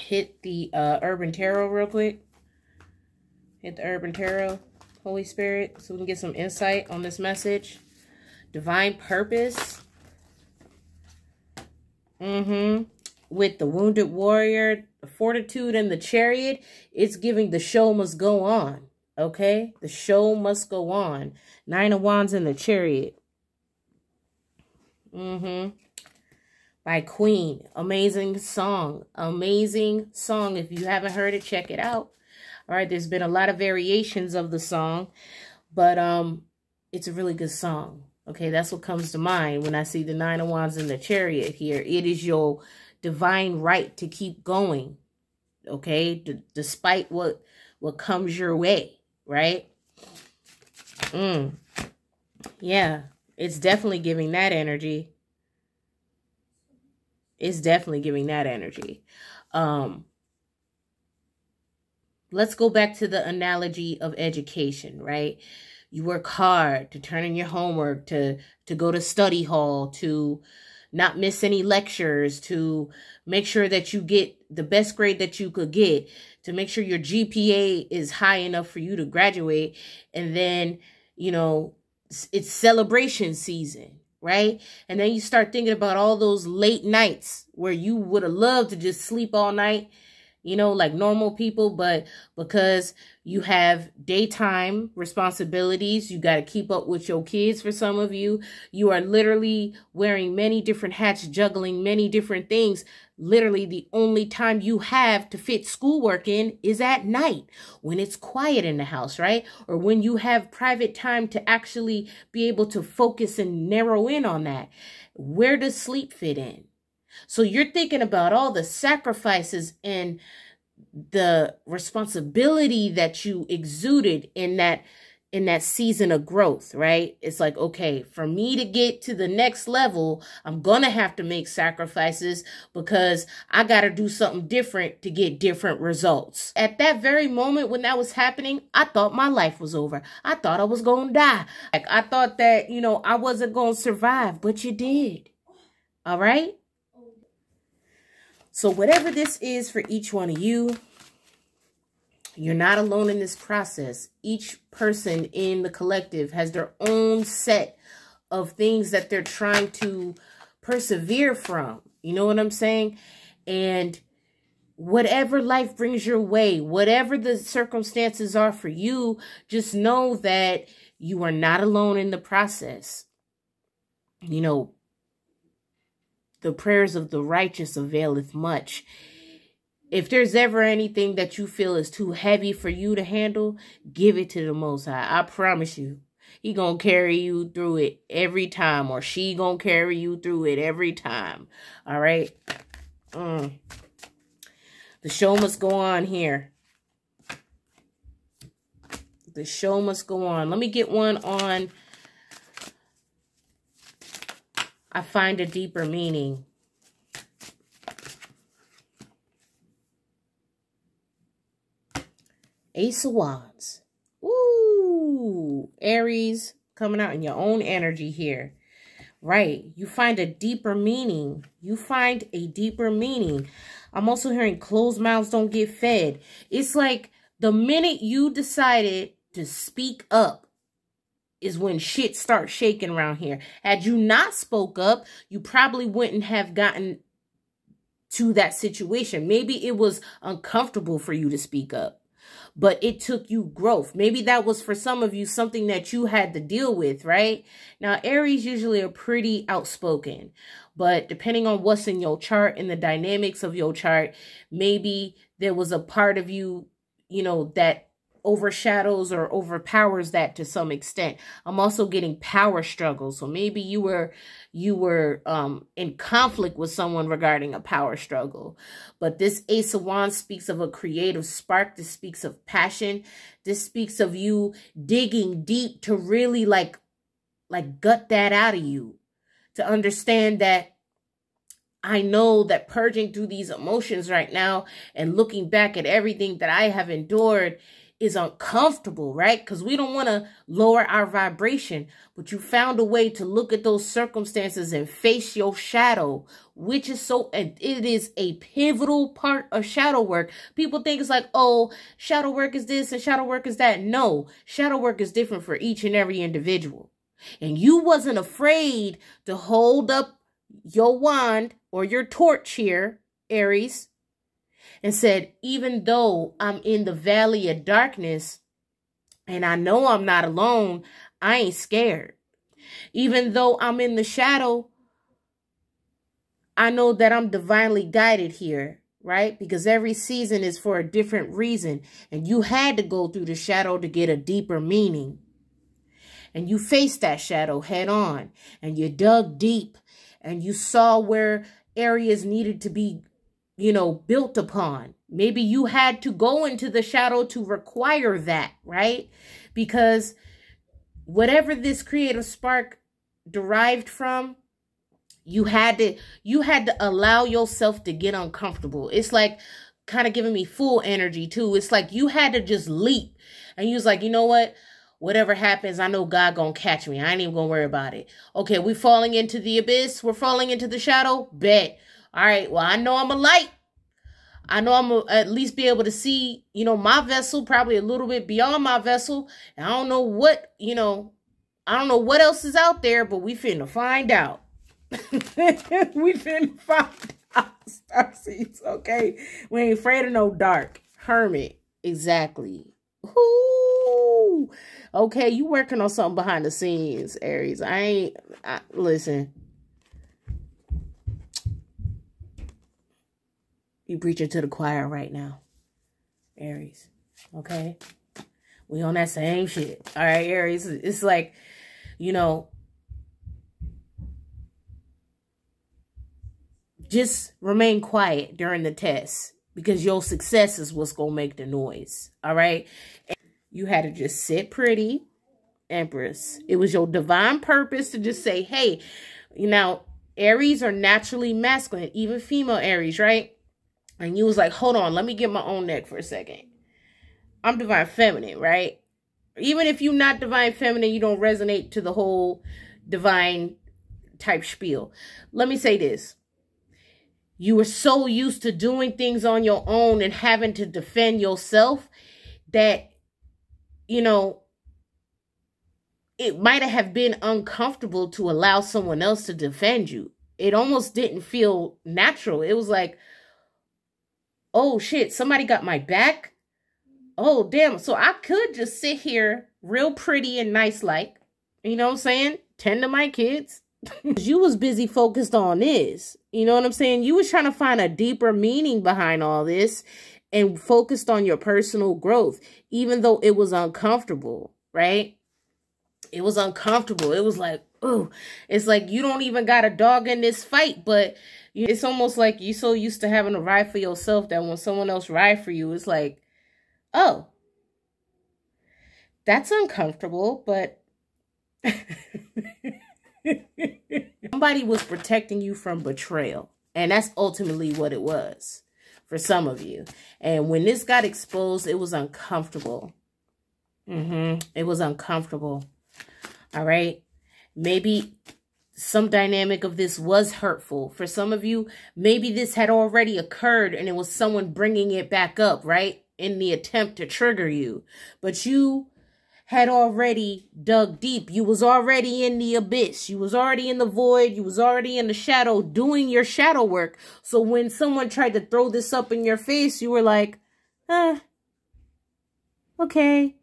hit the Urban Tarot real quick. Hit the Urban Tarot, Holy Spirit, so we can get some insight on this message. Divine purpose. With the Wounded Warrior, the Fortitude, and the Chariot, it's giving the show must go on. Okay? The show must go on. 9 of Wands and the Chariot. By Queen. Amazing song. Amazing song. If you haven't heard it, check it out. All right, there's been a lot of variations of the song, but it's a really good song. Okay, that's what comes to mind when I see the 9 of Wands and the Chariot here. It is your divine right to keep going, okay, despite what comes your way, right? Yeah, it's definitely giving that energy. It's definitely giving that energy. Let's go back to the analogy of education, right? You work hard to turn in your homework, to go to study hall, to not miss any lectures, to make sure that you get the best grade that you could get, to make sure your GPA is high enough for you to graduate. And then, you know, it's celebration season, right? And then you start thinking about all those late nights where you would have loved to just sleep all night, you know, like normal people, but because you have daytime responsibilities, you got to keep up with your kids. For some of you, you are literally wearing many different hats, juggling many different things. Literally, the only time you have to fit schoolwork in is at night when it's quiet in the house, right? Or when you have private time to actually be able to focus and narrow in on that. Where does sleep fit in? So you're thinking about all the sacrifices and the responsibility that you exuded in that season of growth, right? It's like, okay, for me to get to the next level, I'm going to have to make sacrifices because I got to do something different to get different results. At that very moment when that was happening, I thought my life was over. I thought I was going to die. Like, I thought that, you know, I wasn't going to survive, but you did. All right? So whatever this is for each one of you, you're not alone in this process. Each person in the collective has their own set of things that they're trying to persevere from. You know what I'm saying? And whatever life brings your way, whatever the circumstances are for you, just know that you are not alone in the process. You know, the prayers of the righteous availeth much. If there's ever anything that you feel is too heavy for you to handle, give it to the Most High. I promise you, He gonna carry you through it every time, or she gonna carry you through it every time. All right? The show must go on here. The show must go on. Let me get one on I find a deeper meaning. Ace of Wands. Ooh, Aries coming out in your own energy here. Right. You find a deeper meaning. You find a deeper meaning. I'm also hearing closed mouths don't get fed. It's like the minute you decided to speak up, is when shit starts shaking around here. Had you not spoke up, you probably wouldn't have gotten to that situation. Maybe it was uncomfortable for you to speak up, but it took you growth. Maybe that was for some of you something that you had to deal with, right? Now, Aries usually are pretty outspoken, but depending on what's in your chart and the dynamics of your chart, maybe there was a part of you, you know, that overshadows or overpowers that to some extent. I'm also getting power struggles. So maybe you were in conflict with someone regarding a power struggle. But this Ace of Wands speaks of a creative spark. This speaks of passion. This speaks of you digging deep to really like gut that out of you, to understand that I know that purging through these emotions right now and looking back at everything that I have endured is uncomfortable, right? Because we don't want to lower our vibration, but you found a way to look at those circumstances and face your shadow, which is it is a pivotal part of shadow work. People think it's like, oh, shadow work is this and shadow work is that. No, shadow work is different for each and every individual. And you wasn't afraid to hold up your wand or your torch here, Aries, and said, even though I'm in the valley of darkness and I know I'm not alone, I ain't scared. Even though I'm in the shadow, I know that I'm divinely guided here, right? Because every season is for a different reason. And you had to go through the shadow to get a deeper meaning. And you faced that shadow head on. And you dug deep. And you saw where areas needed to be, built upon. Maybe you had to go into the shadow to require that, right? Because whatever this creative spark derived from, you had to allow yourself to get uncomfortable. It's like kind of giving me full energy too. It's like you had to just leap. And you was like, you know what? Whatever happens, I know God gonna catch me. I ain't even gonna worry about it. Okay, we falling into the abyss. We're falling into the shadow. Bet. All right, well, I know I'm a light. I know I'm going to at least be able to see, my vessel, probably a little bit beyond my vessel. And I don't know what, I don't know what else is out there, but we finna find out. We finna find out, Starseeds, okay? We ain't afraid of no dark. Hermit, exactly. Ooh. Okay, you working on something behind the scenes, Aries. Listen. You preaching to the choir right now, Aries. Okay? We on that same shit. All right, Aries. It's like, just remain quiet during the test because your success is what's going to make the noise. All right? And you had to just sit pretty, Empress. It was your divine purpose to just say, hey, Aries are naturally masculine, even female Aries, right? And you was like, hold on, let me get my own neck for a second. I'm divine feminine, right? Even if you're not divine feminine, you don't resonate to the whole divine type spiel. Let me say this. You were so used to doing things on your own and having to defend yourself that, it might have been uncomfortable to allow someone else to defend you. It almost didn't feel natural. It was like, oh, shit, somebody got my back? Oh, damn. So I could just sit here real pretty and nice like, you know what I'm saying? Tend to my kids. You was busy focused on this. You know what I'm saying? You was trying to find a deeper meaning behind all this and focused on your personal growth, even though it was uncomfortable, right? It was uncomfortable. It was like, oh, it's like you don't even got a dog in this fight, but it's almost like you're so used to having to ride for yourself that when someone else ride for you, it's like, oh, that's uncomfortable, but somebody was protecting you from betrayal. And that's ultimately what it was for some of you. And when this got exposed, it was uncomfortable. It was uncomfortable. All right. Maybe some dynamic of this was hurtful. For some of you, maybe this had already occurred and it was someone bringing it back up, right? In the attempt to trigger you. But you had already dug deep. You was already in the abyss. You was already in the void. You was already in the shadow doing your shadow work. So when someone tried to throw this up in your face, you were like, okay.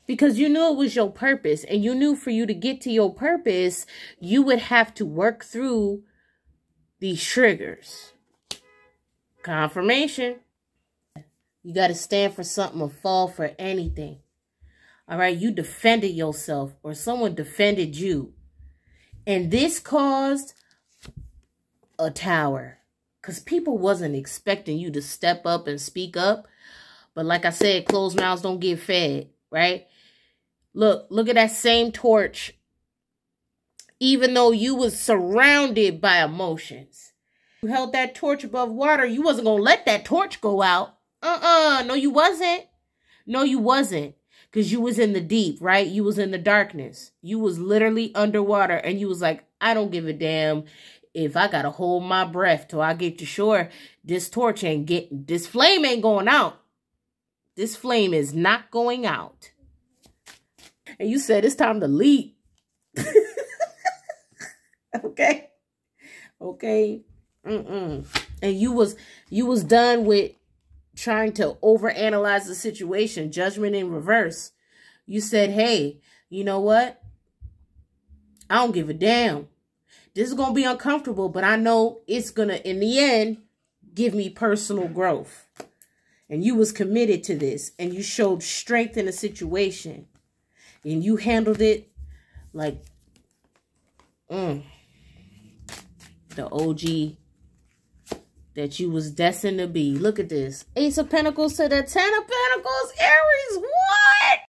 Because you knew it was your purpose. And you knew for you to get to your purpose, you would have to work through these triggers. Confirmation. You got to stand for something or fall for anything. All right. You defended yourself or someone defended you. And this caused a tower. Because people wasn't expecting you to step up and speak up. But like I said, closed mouths don't get fed. Right? Look at that same torch. Even though you was surrounded by emotions. You held that torch above water. You wasn't going to let that torch go out. No, you wasn't. No, you wasn't. Because you was in the deep, right? You was in the darkness. You was literally underwater. And you was like, I don't give a damn if I got to hold my breath till I get to shore. This torch ain't getting, this flame ain't going out. This flame is not going out. And you said it's time to leap. Okay. Okay. And you was done with trying to overanalyze the situation, judgment in reverse. You said, hey, you know what? I don't give a damn. This is going to be uncomfortable, but I know it's going to, in the end, give me personal growth. And you was committed to this, and you showed strength in the situation, and you handled it like the OG that you was destined to be. Look at this. Ace of Pentacles to the 10 of Pentacles. Aries, what?